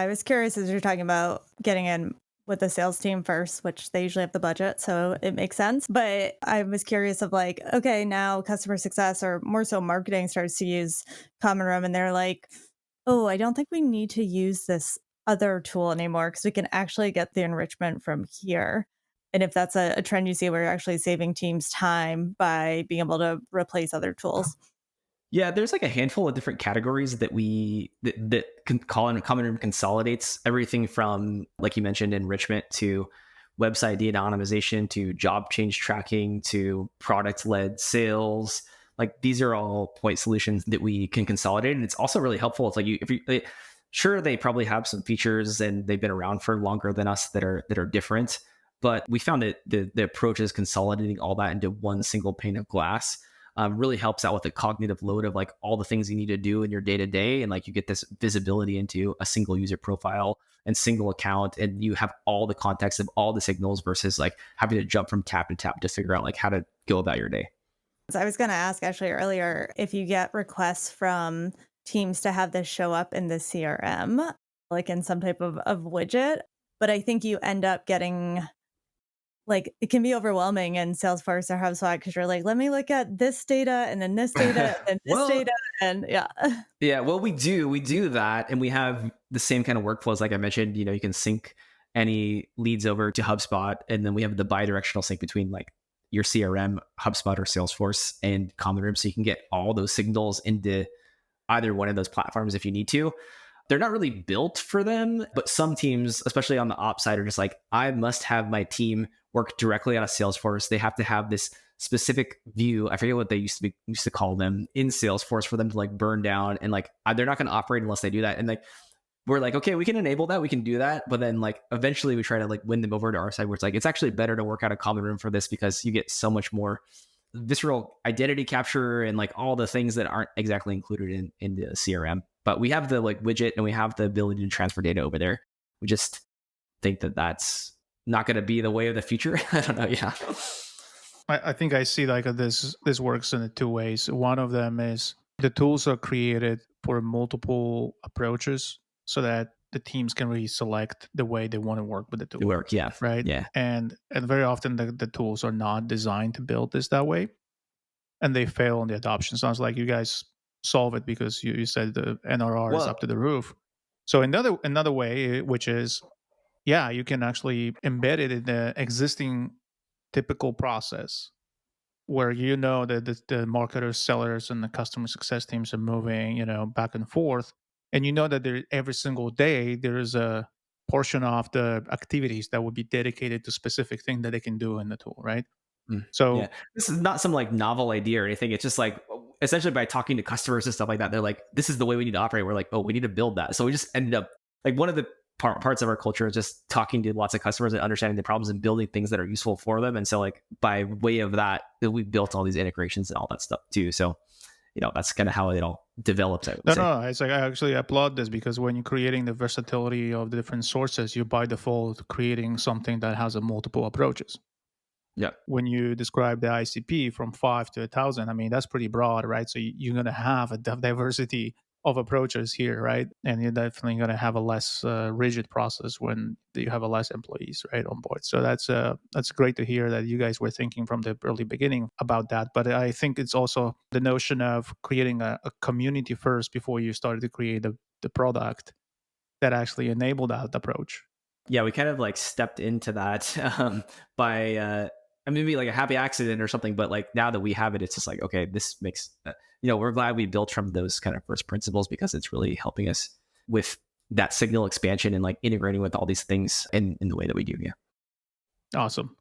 I was curious as you're talking about getting in with the sales team first, which they usually have the budget, so it makes sense. But I was curious of like, okay, now customer success or more so marketing starts to use Common Room and they're like, oh, I don't think we need to use this other tool anymore because we can actually get the enrichment from here. And if that's a trend you see where you're actually saving teams time by being able to replace other tools. Yeah, there's like a handful of different categories that can call in Common Room consolidates everything from, like you mentioned, enrichment to website de-anonymization to job change tracking to product-led sales. Like these are all point solutions that we can consolidate, and it's also really helpful. It's like sure, they probably have some features and they've been around for longer than us that are different, but we found that the approach is consolidating all that into one single pane of glass really helps out with the cognitive load of like all the things you need to do in your day to day. And like you get this visibility into a single user profile and single account, and you have all the context of all the signals versus like having to jump from tap to tap to figure out like how to go about your day. So I was going to ask actually earlier if you get requests from teams to have this show up in the CRM, like in some type of widget. But I think you end up getting like it can be overwhelming in Salesforce or HubSpot because you're like, let me look at this data and then this data and this Well, data. And yeah. yeah, well, we do that, and we have the same kind of workflows. Like I mentioned, you can sync any leads over to HubSpot, and then we have the bi-directional sync between like your CRM, HubSpot, or Salesforce, and Common Room, so you can get all those signals into either one of those platforms if you need to. They're not really built for them, but some teams, especially on the ops side, are just like, I must have my team work directly on a Salesforce. They have to have this specific view. I forget what they used to call them in Salesforce for them to like burn down, and like they're not going to operate unless they do that. And like we're like, okay, we can enable that, we can do that, but then like eventually we try to like win them over to our side, where it's like it's actually better to work out a Common Room for this because you get so much more visceral identity capture and like all the things that aren't exactly included in the CRM. But we have the like widget and we have the ability to transfer data over there. We just think that that's not going to be the way of the future. I don't know. Yeah. I think I see like this works in two ways. One of them is the tools are created for multiple approaches so that the teams can really select the way they want to work with the tool. It work. Yeah. Right. Yeah. And very often the tools are not designed to build this that way, and they fail in the adoption. Sounds like you guys solve it because you said the NRR is Well, up to the roof. So another way, which is, yeah, you can actually embed it in the existing typical process where you know that the marketers, sellers, and the customer success teams are moving, back and forth, and you know that there every single day there is a portion of the activities that would be dedicated to specific thing that they can do in the tool, right? yeah. So This is not some like novel idea or anything. It's just like essentially by talking to customers and stuff like that, they're like, this is the way we need to operate. We're like, oh, we need to build that. So we just ended up like one of the parts of our culture is just talking to lots of customers and understanding the problems and building things that are useful for them. And so like by way of that, we built all these integrations and all that stuff too. So, that's kind of how it all develops, I would no, say. no, it's like I actually applaud this because when you're creating the versatility of the different sources, you by default creating something that has a multiple approaches. Yeah. When you describe the ICP from 5 to 1,000, I mean, that's pretty broad, right? So you're going to have a diversity of approaches here, right? And you're definitely going to have a less rigid process when you have a less employees, right, on board. So that's great to hear that you guys were thinking from the early beginning about that. But I think it's also the notion of creating a community first before you started to create the product that actually enabled that approach. Yeah, we kind of like stepped into that by maybe like a happy accident or something, but like now that we have it, it's just like, okay, this makes we're glad we built from those kind of first principles because it's really helping us with that signal expansion and like integrating with all these things in the way that we do. Yeah. Awesome.